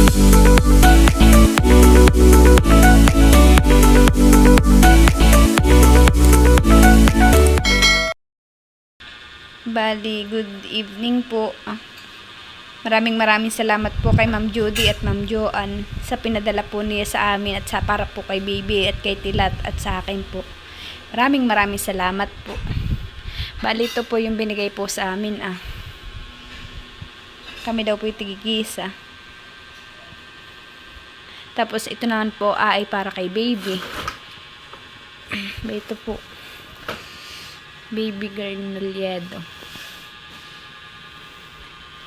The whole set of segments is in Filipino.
Bali, good evening po. Maraming salamat po kay Ma'am Judy at Ma'am Joanne sa pinadala po niya sa amin at sa para po kay Baby at kay Tilat at sa akin po. Maraming salamat po. Bali, ito po yung binigay po sa amin Kami daw po yung tigigisa. Tapos ito naman po ay para kay Baby. Ito po. Baby Garnoliedo.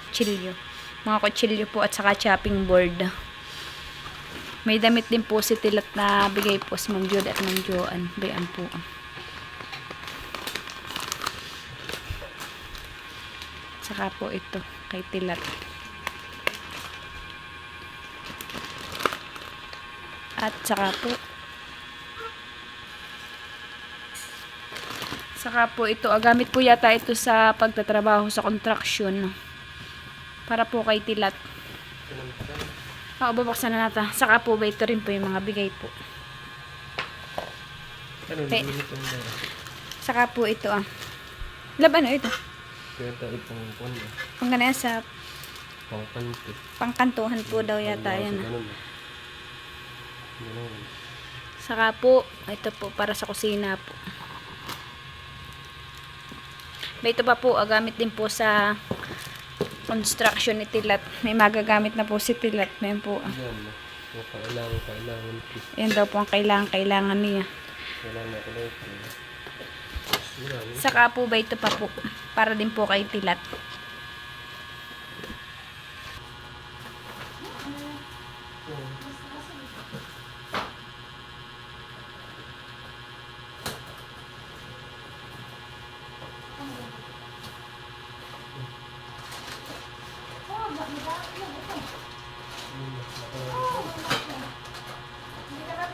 Kutsilyo. Mga kutsilyo po at saka chopping board. May damit din po si Tilat na bigay po si Ma'am Judy at Ma'am Joanne. Bayan po. Saka po ito kay Tilat. At saka po ito, gamit po yata ito sa pagtatrabaho sa construction. Para po kay Tilat. Babaksan na natin. Saka po ba ito rin po yung mga bigay po. Saka po ito Laban ito. Pang ganyan sa pangkantuhan po daw yata yan. Saka po, ito po para sa kusina po. Ito pa po, gamit din po sa construction ni Tilat. May magagamit na po si Tilat. Yan po. Yan daw po ang kailangan niya. Saka po ba ito pa po para din po kay Tilat.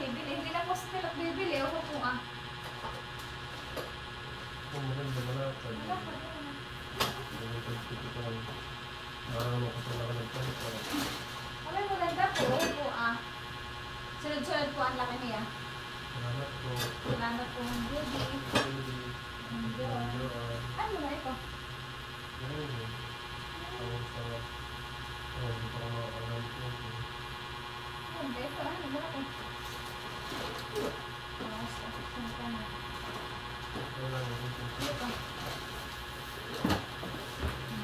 Hindi na po sa Tilat bibili. Ako po Wala maganda po. Sunod-sunod po ang laki niya. Salamat po ng Judy. Ano na ito? Hindi, parang ano na ito.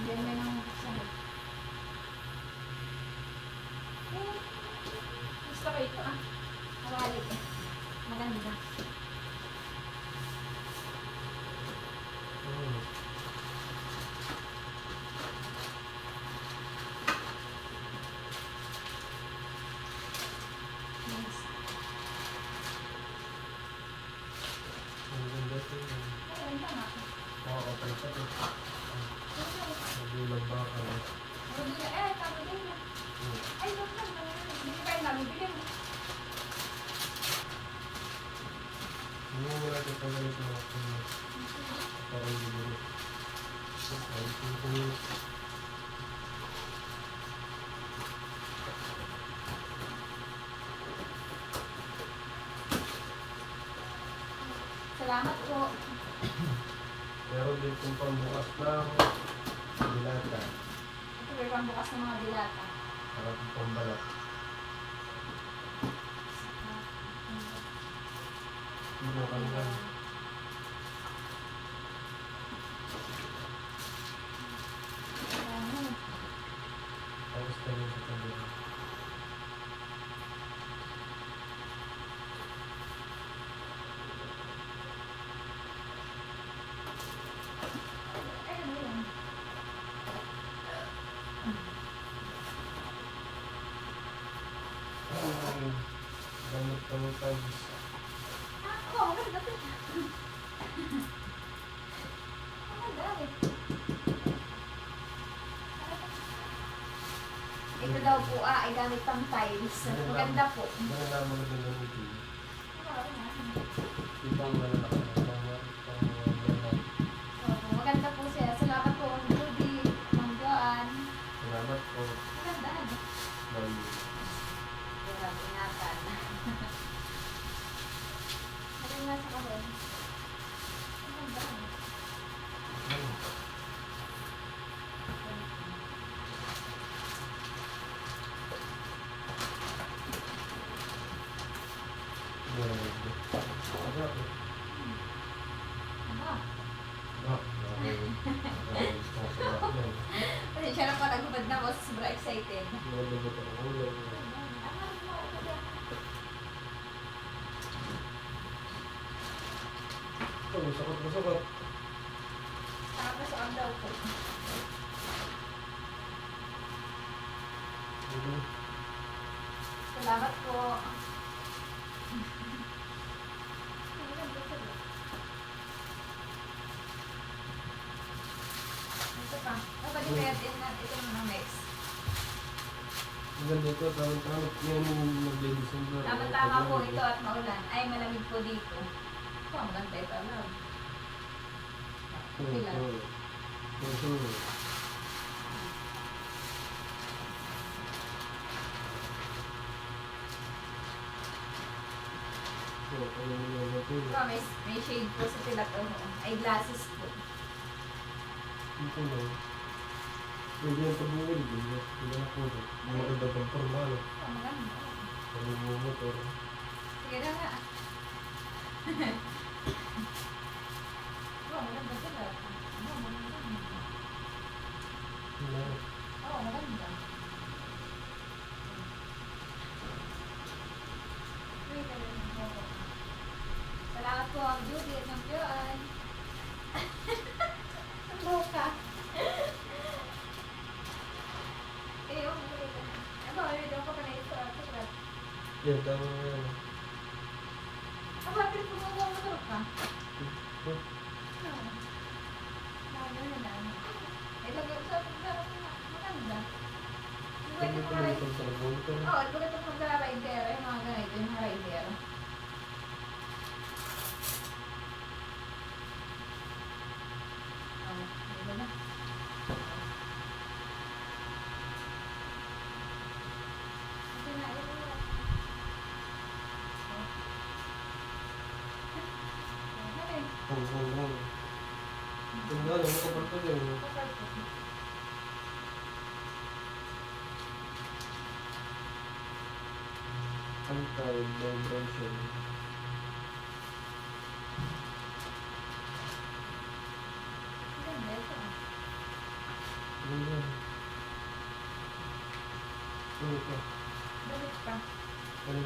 Diyan may nang buksan. Gusto ko ito Mawalit Maganda. Salamat po. Meron din kung pambukas ng dilata. Ito may pambukas ng mga dilata. Para kung pambalat. Hindi ka lang. Tapos tayo sa kabila. Gamot tagis. Maganda po. Ito daw po ay gamit pang tiles. Maganda po. Maganda mo na lang ito. Ibang malalaki. Maganda po siya. Salamat po, Ma'am Judy, Ma'am Joanne. Salamat po. Maganda. Bye. excited. Malabot ang ulo. Oh, sakot na sakot. Nakakasaan daw po. Salamat po. Ito pa. Balik kaya ito na next. Ang ganda ito, tawag-tawag. Yan yung mag-December. Tama-tama po ito at maulan. Ay, malamig po dito. Ito, ang ganda ito. Love. Okay lang. Ito, may shade po sa tilat. Ay, glasses po. Ito lang. Pwede yan pabuwil. Hindi na po. Ang maganda pang formal. Ito, maganda. Ano mo motor. Sige na nga. Oo, maganda sila. Oo, maganda. Wala. Oo, maganda. Salamat po ang beauty at ng Joan. Ang loka. Eh, yung maganda. Ano, may daw pa ka na ito. Yan, tama mo yan. Aba, pero kumuha mo ito ka. Maganda. Hindi ko na ito sa bulto. Oo, ito ito mag-rider. Yung mga ganito, yung mga rider. Oo, diba na? Ito na, ito na. Ano eh? Oo. Yung nga, nakapal pa dyan. Anti-vibration. Maganda ito ah. Ano yan? Ano ito? Balik pa. Ano?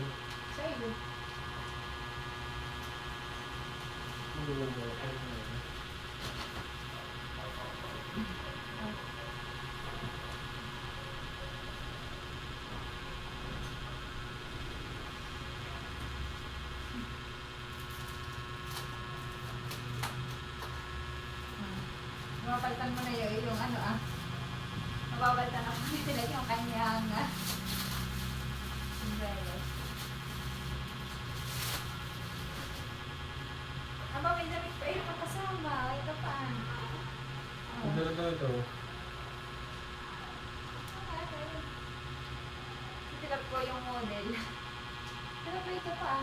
Sa iyo. Ano yan ba? Ano yan? Mapalitan mo na yung ano ah. Mapapalitan ako nila yung kanyang umbrella. Aba, may damit pa yung kasama. Ito pa. Ang dalaga ito. Silap ko yung model. Pero pa ito pa.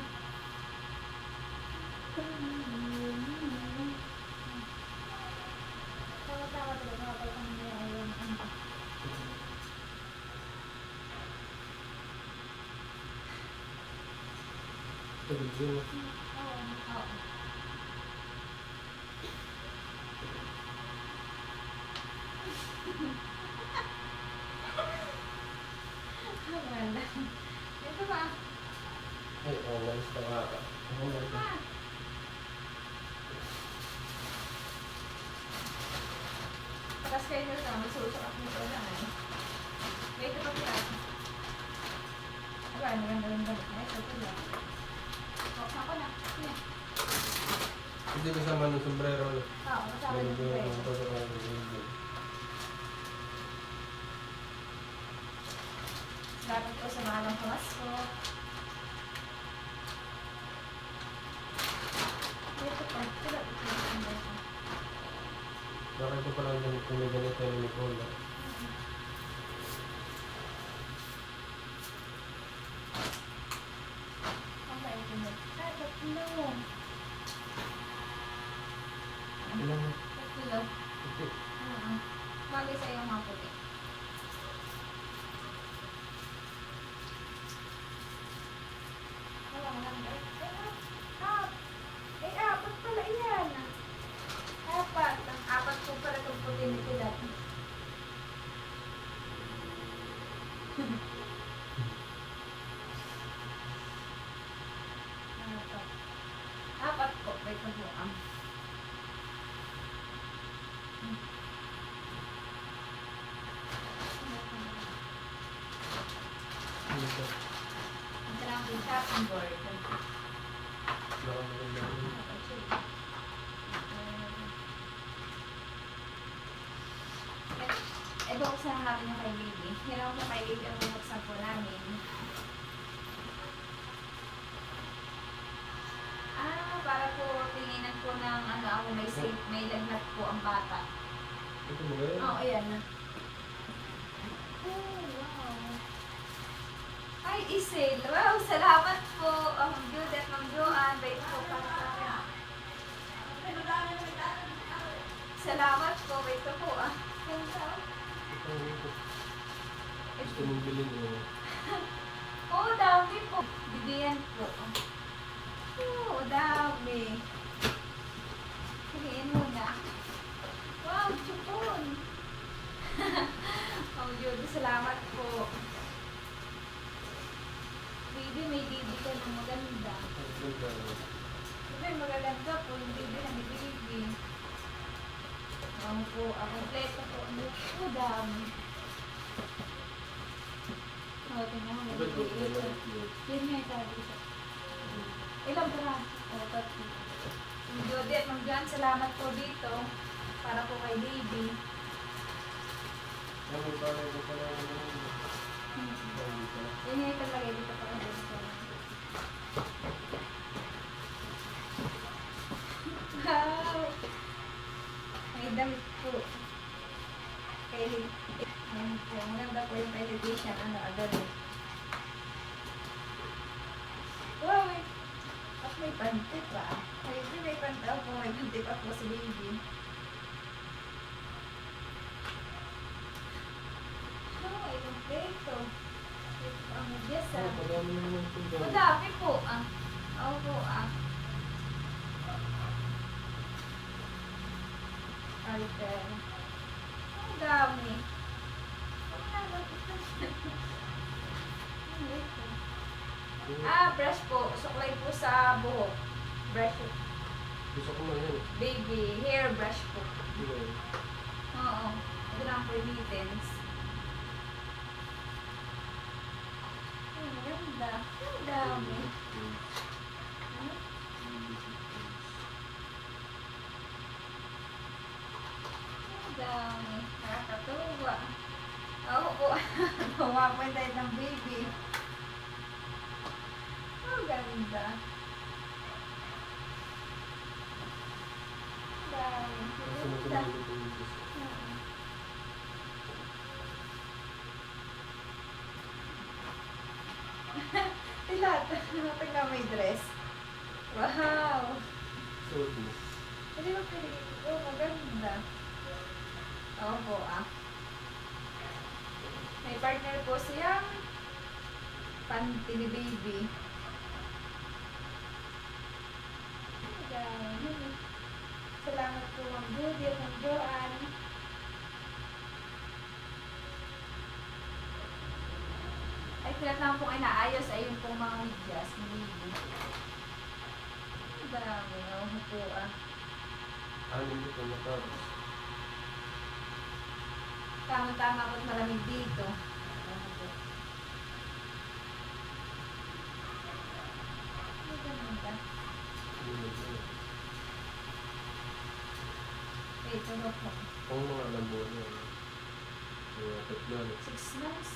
Tawa-tawa talaga. Mapalitan mo na yung ano. Tagod yun. Oo. Wala. Ito ba? Ay, nice na nga. Ito ba? Tapos kayo nyo na, magsusok ako nito na eh. May ito pa pala. Aba, maganda rin damit na ito pala. Buksan ko na. Sige. Hindi kasama ng sombrero. Oo, kasama yung sombrero. Dapat po sa mga lang pamasko. Ito pa. Ito pa. Bakit ko palang kung may ganito yung Nicola? Ang bait mo. Ay, tatlo. Ilan mo? Tatlo. Ito. Bagay sa iyo mga puti. Wala mo lang. Apat pala yan. Apat. Ang apat po pala itong puti ni Pilat. Apat. Apat po. Wait na po. Ano ito? Ito lang po yung shopping board. Nakamaganda yun. Buksan na natin yung kay Baby. Yan lang po kay Baby ang bubuksan po namin. Para po tinginan po ng ako may lagnat po ang bata. Ito mo ngayon? Oo, ayan na. Oh, wow. Ay, Isil. Wow, salamat po. Ma'am Jude at Ma'am Joanne. Bait po para sa akin. Salamat po. Bait po Ganda. Gusto mong bilhin mo? Oo, dami po. Bibiyan po. Oo, dami. Piliin muna. Wow, chupon. Ma'am Jude, salamat po. Baby, may baby ka na maganda. Baby, magaganda po yung baby na ni Baby. Ang po, kompleto po. Ano po, dami. Tingnan mo. Yan nga yung sabi siya. Ilang ba? Tatlo. Ma'am Jody at Ma'am Jan, salamat po dito. Para po kay Baby. Ano ba pala Yan nga italagay dito para dito. Wow! May damit po. Ayan po. Maganda po yung television. Agad eh. Wow! At may panty pa. May panty po. May panty pa po si Baby. Oh, ay kompleto. Ang medyas Madami naman ito dyan. Madami po Oo po Alter. Ang dami. Brush po. Suklay po sa buhok. Brush. Gusto ko man yan. Baby hair brush po. Ito. Oo. Ito lang po yung mittens. Ang ganda. Ang dami. Ang dami. Nakakatuwa. Oo po. Tumapoy tayo ng Baby. Ang ganda. Ang dami. Gusto mo ito Ganda. mga ito yung gusto. Lahat. Tingnan may dress. Wow! Suot mo. Hindi ba piligin ko? Maganda. Oo po May partner po siyang panty ni Baby. Ayan. Salamat po Ma'am Judy at Ma'am Joanne. Ay, tinatawag pong inaayos ay yung pong mga medyas ni Baby. Ang dami. Oo po Anim ito matapos. Tama-tama po't malamig dito. Oo po. Ang ganda. Ito na po. Kung mga alam mo na mga tatlo. 6 months.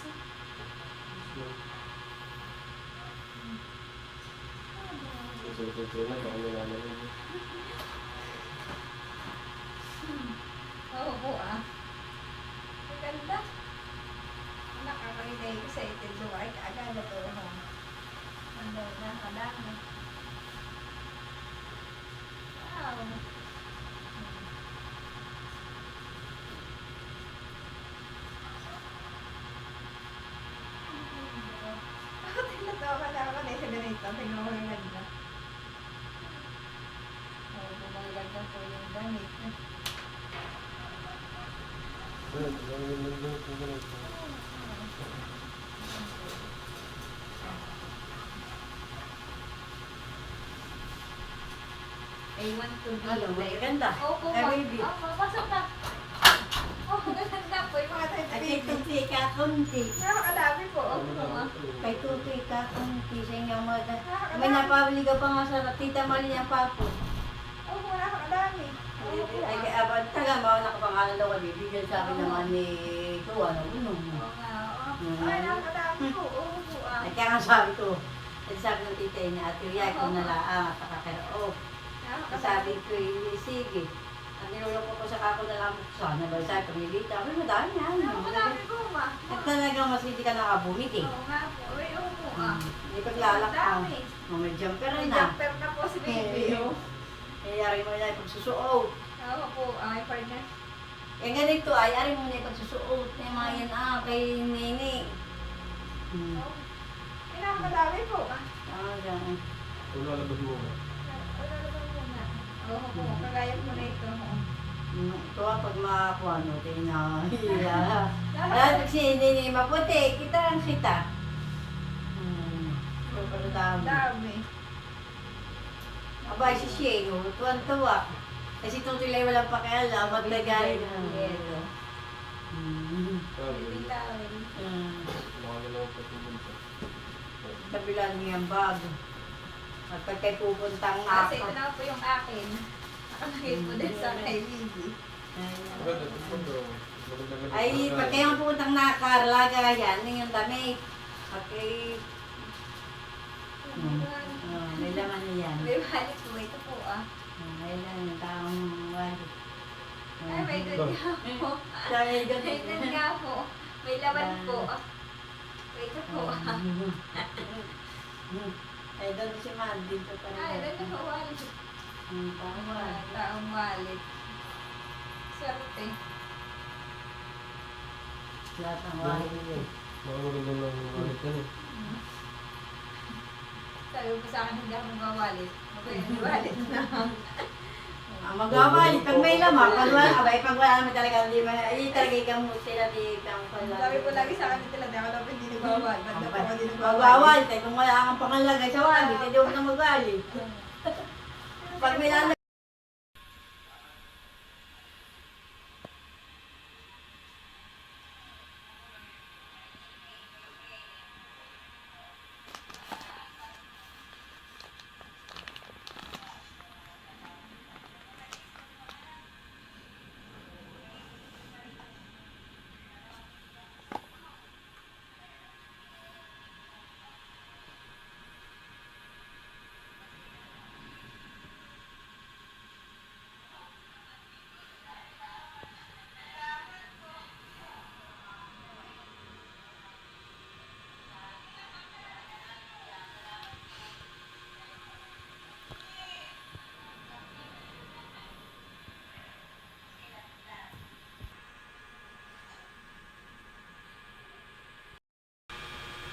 Ito na, baka nalaman mo. Oo po Ang ganda. Nakakarinay ko sa itin. Duwag agad na to. Nakadami. Wow. Tinatawa na ako na isa ganito. Tingnan mo yung ganda. Oo, magaganda po yung damit. Ano, ang ganda ito ganito. want to be Ano, there. maganda. Opo, Eh, ma'am. baby. Opo, pasok na. Oh, maganda po yung mga tayo. At ito ka kunti. Nakakadami po. Opo, ma'am. Kay tutoy ka kunti sa inyong mga. May napabili ka pa nga sa Tita Mali ang papo. Opo, nakakadami. Opo, Ay, ma'am. kaya abad taga mga nakapangalan daw kami. Bigyan sa akin naman ni Tuwa na uno. Oo nga. Ay, nakakadami po. Opo, ah. Ay, kaya nga sabi ko, ay sabi ng tita niya, Ate Ria, ikaw na laang at nakakaraog. Sabi ko, sige. Ang niluloko ko sa kako na lang sana ba sabi ko, nilita. Ay, madami yan. Nakakadami po, ma. At talagang mas hindi ka nakabumiti. Oo nga po. Ay, opo, ah. Hindi paglalak ka. Dami. May jumper May na. jumper na po si baby. Oh. Ayari mo na yung pagsusuot. Oo po, ay, partner. Yung ganito ay, ari mo na yung pagsusuot. Yung mga yan, kay Nini. Ay, nakakadami po, ah. Yan. Kung lalabas mo ba? Wala naman muna. Oo po, kagaya po na ito. Oo. Ito pag makakuha no, tinahila. Lahat pag sinini maputi, kita lang kita. Pero dami. Dami. Abay si Shego, tuwan-tuwa. Kasi itong tulay walang pakialam, maglagay na. Yelo. Sabi, Bilawin. mga nalaw pa ito dun sa. Kabilan niya ang bag. At pag kayo pupuntang Kasi ito ako. na po yung akin. Nakalagay po din sa kay Bibi. Maganda, maganda. Maganda. Ay, pag kayo pupuntang nakarlaga yan, yung damit. Okay. May laman na yan. May balik po. Ito po, ah. May laman yung taong wali. Ay, may ganyan po. Sabi ko, May ganyan po. May laman po. Ito po, ah. Ay, doon si Mandy pa pa Ay, ito po, wallet. Tama. Taong wallet. Swerte. Lahat ng wali. Mga maganda ng wallet yan eh. Sabi ko sa akin, hindi ako mag-wallet. Mag-wallet na. Magawali, pag may laman, pag wala naman talaga, hindi man, ay talaga ikaw mo sila, di kang pala. Sabi ko lagi sa akin nila, ako dapat hindi nag-wallet. Banda po ako hindi nag-wallet. Magawali, tayo kung wala kang pangalagay sa wali, hindi ako na magwali. Pag may lalagay,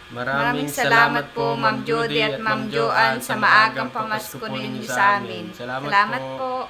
Maraming salamat po, Ma'am Judy at Ma'am Joanne, sa maagang pamasko ninyo sa amin. Salamat po.